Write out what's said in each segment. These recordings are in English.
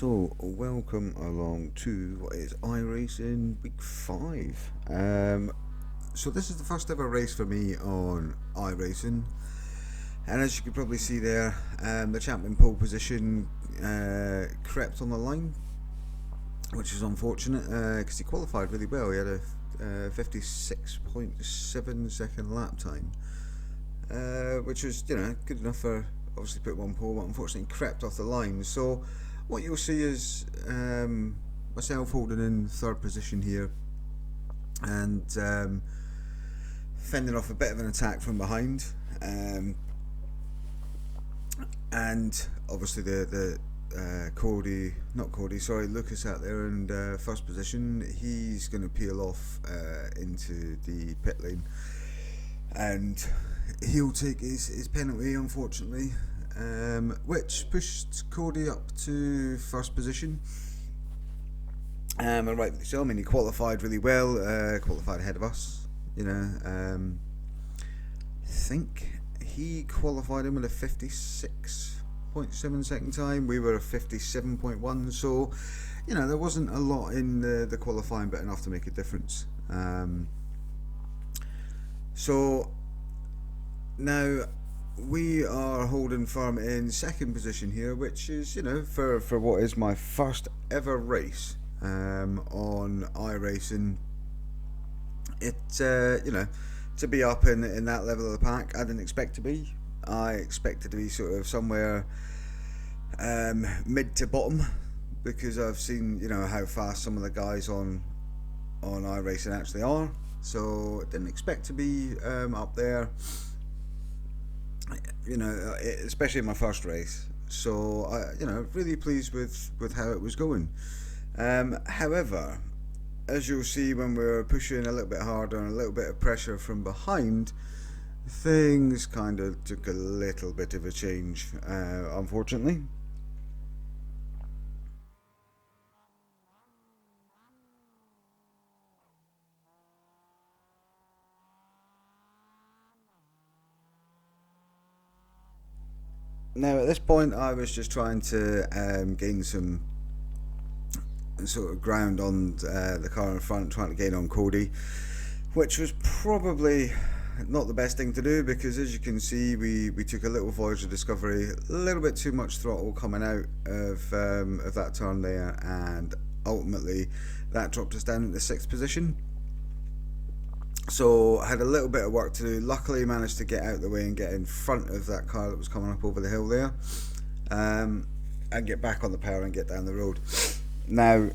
So, welcome along to what is iRacing Week 5. So this is the first ever race for me on iRacing, and as you can probably see there, the champion pole position crept on the line, which is unfortunate because he qualified really well. He had a 56.7 second lap time, which was good enough for obviously put one pole, but unfortunately crept off the line. So what you'll see is myself holding in third position here, and fending off a bit of an attack from behind, and obviously the Lucas out there in first position. He's going to peel off into the pit lane, and he'll take his penalty, unfortunately, which pushed Cody up to first position. And rightly so. I mean, he qualified really well, qualified ahead of us. I think he qualified him with a 56.7 second time. We were a 57.1, so there wasn't a lot in the qualifying, but enough to make a difference. So now we are holding firm in second position here, which is for what is my first ever race on iRacing. It to be up in that level of the pack, I didn't expect to be. I expected to be sort of somewhere mid to bottom, because I've seen how fast some of the guys on iRacing actually are. So I didn't expect to be up there, especially in my first race. So I really pleased with how it was going. However, as you'll see, when we're pushing a little bit harder and a little bit of pressure from behind, things kind of took a little bit of a change, unfortunately. Now at this point I was just trying to gain some sort of ground on the car in front, trying to gain on Cody, which was probably not the best thing to do, because as you can see, we took a little voyage of discovery, a little bit too much throttle coming out of that turn there, and ultimately that dropped us down into 6th position. So I had a little bit of work to do. Luckily managed to get out of the way and get in front of that car that was coming up over the hill there, and get back on the power and get down the road. Now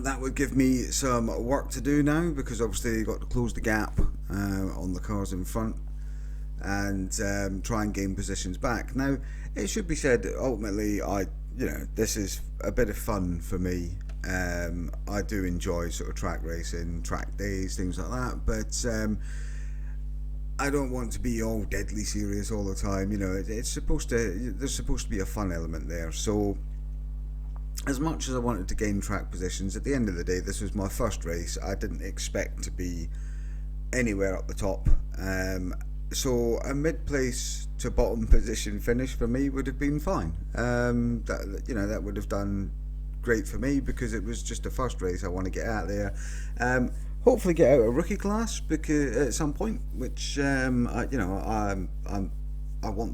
that would give me some work to do now, because obviously you've got to close the gap on the cars in front, and try and gain positions back. Now it should be said, ultimately this is a bit of fun for me. I do enjoy sort of track racing, track days, things like that, but I don't want to be all deadly serious all the time. There's supposed to be a fun element there. So as much as I wanted to gain track positions, at the end of the day, this was my first race. I didn't expect to be anywhere up the top. So a mid-place to bottom position finish for me would have been fine. That would have done great for me, because it was just the first race. I want to get out there, hopefully get out of rookie class, because at some point, which I want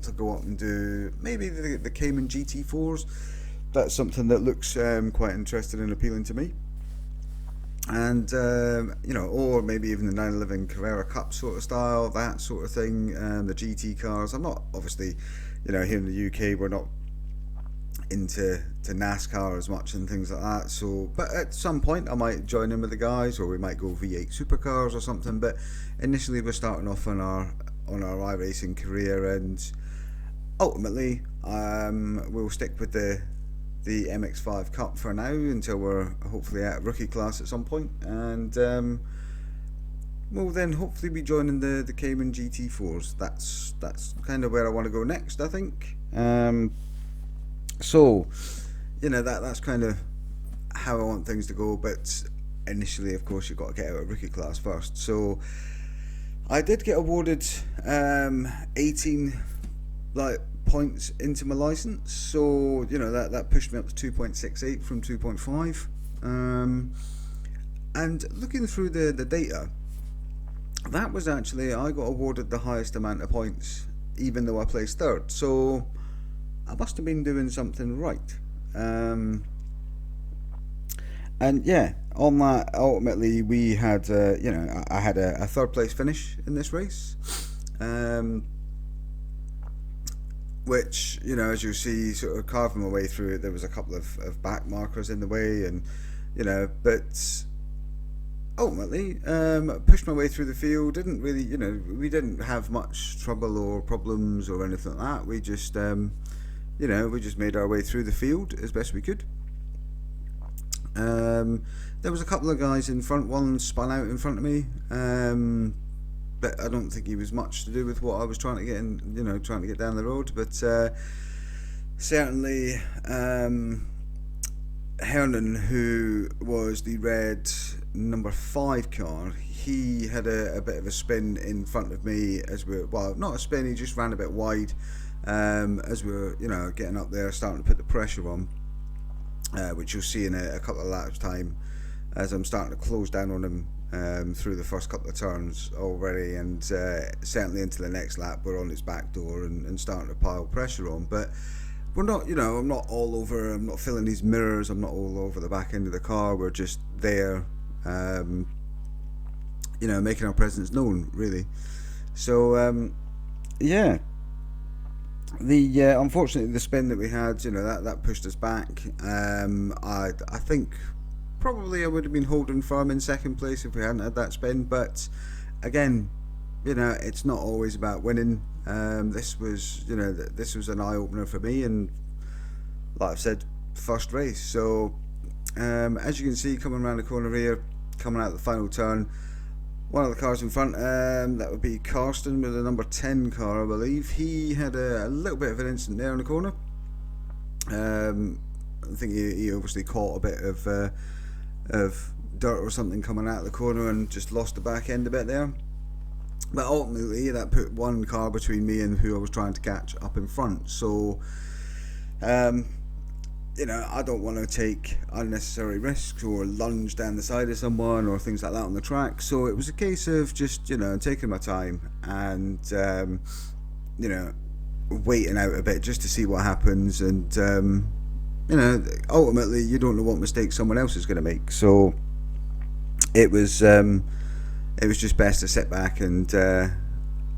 to go up and do maybe the Cayman GT4s. That's something that looks quite interesting and appealing to me, and or maybe even the 911 Carrera Cup sort of style, that sort of thing. The GT cars. I'm not, obviously, here in the UK, we're not into NASCAR as much and things like that. So, but at some point I might join in with the guys, or we might go V8 supercars or something. But initially we're starting off on our iRacing career, and ultimately we'll stick with the MX5 Cup for now, until we're hopefully at rookie class at some point, and we'll then hopefully be joining the Cayman GT4s. That's kind of where I want to go next, I think. So that's kind of how I want things to go, but initially, of course, you've got to get out of rookie class first. So I did get awarded 18 points into my license, so that pushed me up to 2.68 from 2.5. And looking through the data, that was actually, I got awarded the highest amount of points even though I placed third, so I must have been doing something right. And yeah, on that, ultimately we had I had a third place finish in this race, which, as you see, sort of carving my way through it. There was a couple of back markers in the way, and but ultimately pushed my way through the field. Didn't really, we didn't have much trouble or problems or anything like that. We just we just made our way through the field as best we could. There was a couple of guys in front. One spun out in front of me, but I don't think he was much to do with what I was trying to get in, trying to get down the road. But certainly Hernan, who was the red number 5 car, he had a bit of a spin in front of me as not a spin, he just ran a bit wide as we were, getting up there, starting to put the pressure on, which you'll see in a couple of laps time as I'm starting to close down on him through the first couple of turns already, and certainly into the next lap we're on his back door and starting to pile pressure on. But we're not, I'm not all over, I'm not filling these mirrors, I'm not all over the back end of the car, we're just there, making our presence known, really. So yeah, the unfortunately the spin that we had, that pushed us back. I think probably I would have been holding firm in second place if we hadn't had that spin, but again, it's not always about winning. This was an eye-opener for me, and like I've said, first race. So as you can see, coming around the corner here, coming out the final turn, one of the cars in front, that would be Karsten with the number 10 car, I believe. He had a little bit of an incident there in the corner. I think he obviously caught a bit of dirt or something coming out of the corner and just lost the back end a bit there. But ultimately that put one car between me and who I was trying to catch up in front. So I don't want to take unnecessary risks or lunge down the side of someone or things like that on the track. So it was a case of just taking my time and waiting out a bit just to see what happens. And ultimately you don't know what mistake someone else is going to make. So it was just best to sit back and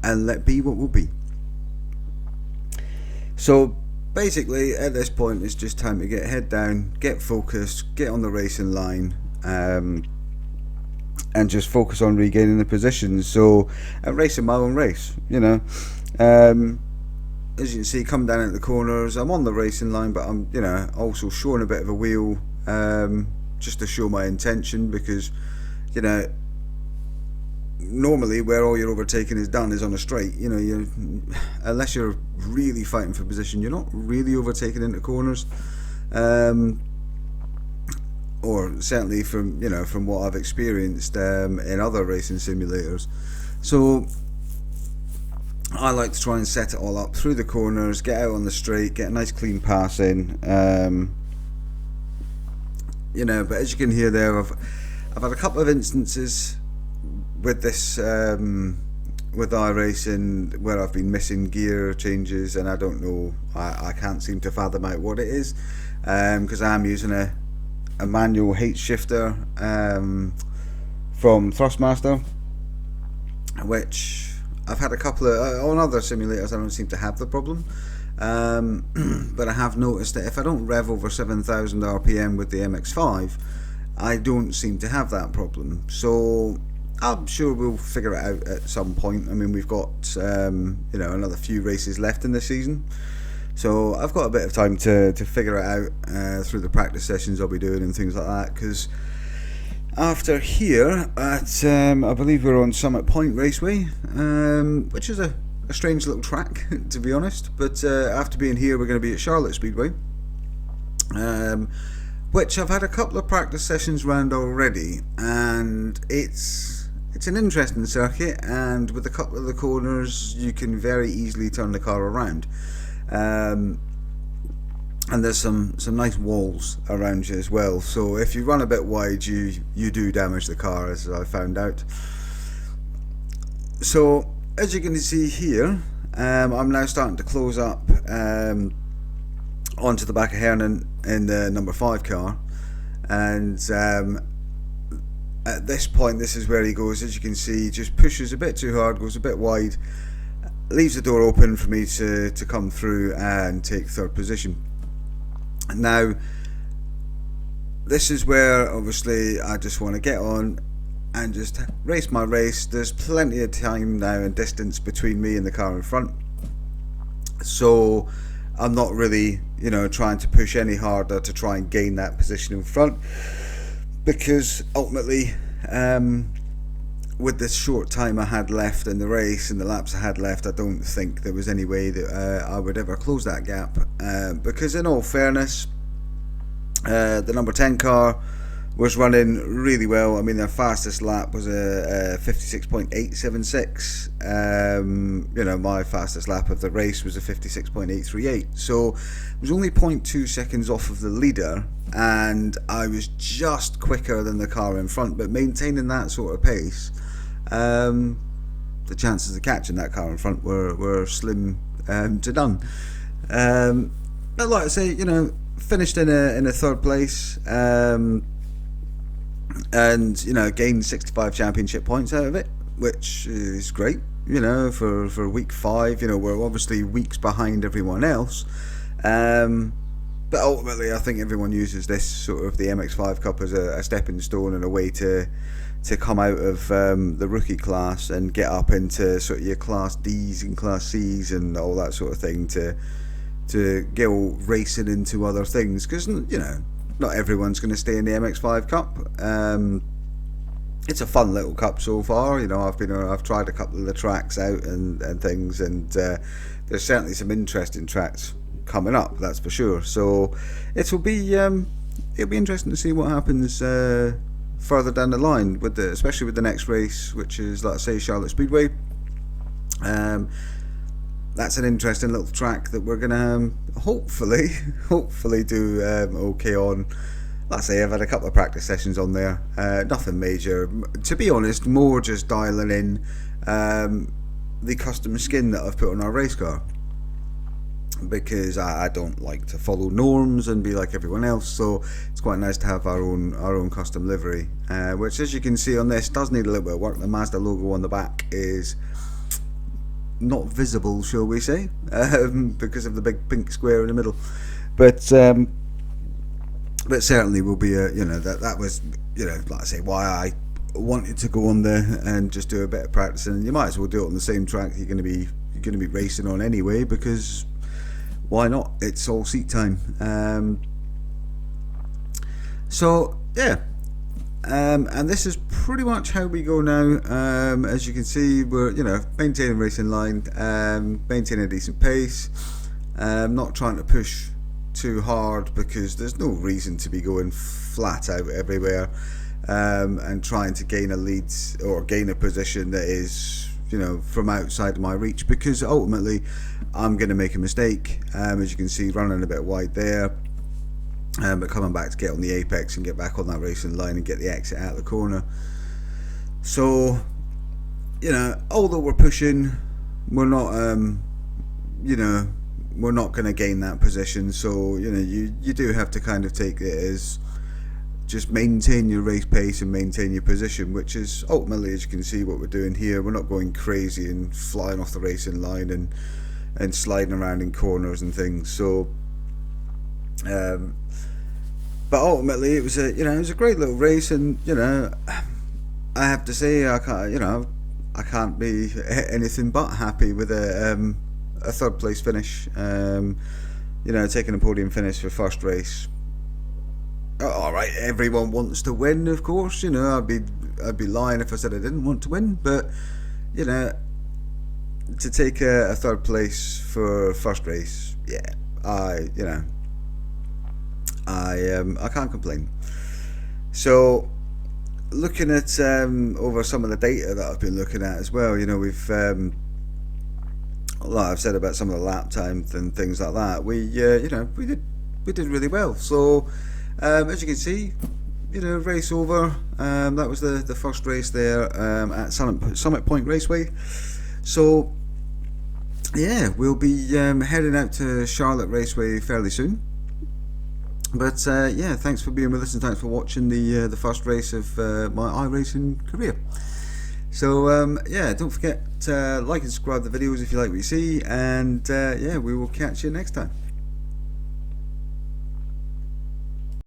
let be what will be. So basically at this point it's just time to get head down, get focused, get on the racing line, and just focus on regaining the positions. So I'm racing my own race, as you can see, come down into the corners, I'm on the racing line, but I'm also showing a bit of a wheel, just to show my intention, because normally where all your overtaking is done is on a straight. Unless you're really fighting for position, you're not really overtaking into corners, or certainly from what I've experienced in other racing simulators. So I like to try and set it all up through the corners, get out on the straight, get a nice clean pass in. But as you can hear there, I've had a couple of instances with this with iRacing where I've been missing gear changes, and I don't know, I can't seem to fathom out what it is, because I'm using a manual H shifter from Thrustmaster, which I've had a couple of on other simulators. I don't seem to have the problem, but I have noticed that if I don't rev over 7,000 RPM with the MX5, I don't seem to have that problem. So I'm sure we'll figure it out at some point. I mean, we've got another few races left in this season, so I've got a bit of time to figure it out through the practice sessions I'll be doing and things like that. Because after here at I believe we're on Summit Point Raceway, which is a strange little track to be honest, but after being here we're going to be at Charlotte Speedway, which I've had a couple of practice sessions round already, and it's an interesting circuit, and with a couple of the corners you can very easily turn the car around. And there's some nice walls around you as well. So if you run a bit wide, you do damage the car, as I found out. So as you can see here, I'm now starting to close up onto the back of Hernan in the number 5 car, and at this point, this is where he goes. As you can see, just pushes a bit too hard, goes a bit wide, leaves the door open for me to come through and take 3rd position. Now, this is where obviously I just want to get on and just race my race. There's plenty of time now and distance between me and the car in front, so I'm not really, trying to push any harder to try and gain that position in front, because ultimately, with the short time I had left in the race and the laps I had left, I don't think there was any way that I would ever close that gap, because in all fairness, the number 10 car was running really well. I mean, their fastest lap was a 56.876. My fastest lap of the race was a 56.838. So it was only 0.2 seconds off of the leader, and I was just quicker than the car in front. But maintaining that sort of pace, the chances of catching that car in front were slim to none. But like I say, finished in a 3rd place. And gained 65 championship points out of it, which is great. For week 5, we're obviously weeks behind everyone else, but ultimately I think everyone uses this sort of the MX5 Cup as a stepping stone and a way to come out of the rookie class and get up into sort of your class D's and class C's and all that sort of thing, to go racing into other things, because not everyone's going to stay in the MX5 Cup. It's a fun little cup so far. I've tried a couple of the tracks out and things, and there's certainly some interesting tracks coming up, that's for sure. So it'll be interesting to see what happens further down the line, especially with the next race, which is, like I say, Charlotte Speedway. That's an interesting little track that we're gonna hopefully do okay on. Like I say, I've had a couple of practice sessions on there, nothing major, to be honest, more just dialing in the custom skin that I've put on our race car, because I don't like to follow norms and be like everyone else, so it's quite nice to have our own custom livery, which, as you can see on this, does need a little bit of work. The Mazda logo on the back is not visible, shall we say, because of the big pink square in the middle, but certainly will be that was like I say, why I wanted to go on there and just do a bit of practicing. And you might as well do it on the same track you're going to be racing on anyway, because why not? It's all seat time. So yeah. And this is pretty much how we go now. As you can see, we're maintaining racing line, maintaining a decent pace, not trying to push too hard, because there's no reason to be going flat out everywhere, and trying to gain a lead or gain a position that is from outside of my reach, because ultimately I'm going to make a mistake. As you can see, running a bit wide there. But coming back to get on the apex and get back on that racing line and get the exit out of the corner. So, although we're pushing, we're not, we're not going to gain that position. So, you do have to kind of take it as just maintain your race pace and maintain your position, which is ultimately, as you can see, what we're doing here. We're not going crazy and flying off the racing line and sliding around in corners and things. So, but ultimately, it was a great little race, and I have to say, I can't be anything but happy with a 3rd place finish. Taking a podium finish for first race. All right, everyone wants to win, of course. I'd be lying if I said I didn't want to win, but to take a 3rd place for first race, yeah, I can't complain. So, looking at over some of the data that I've been looking at as well, we've like I've said about some of the lap times and things like that, we did really well. So as you can see, race over. That was the first race there at Summit Point Raceway. So yeah, we'll be heading out to Charlotte Raceway fairly soon. But yeah, thanks for being with us and thanks for watching the first race of my iRacing career. So yeah, don't forget to like and subscribe to the videos if you like what you see, and yeah, we will catch you next time.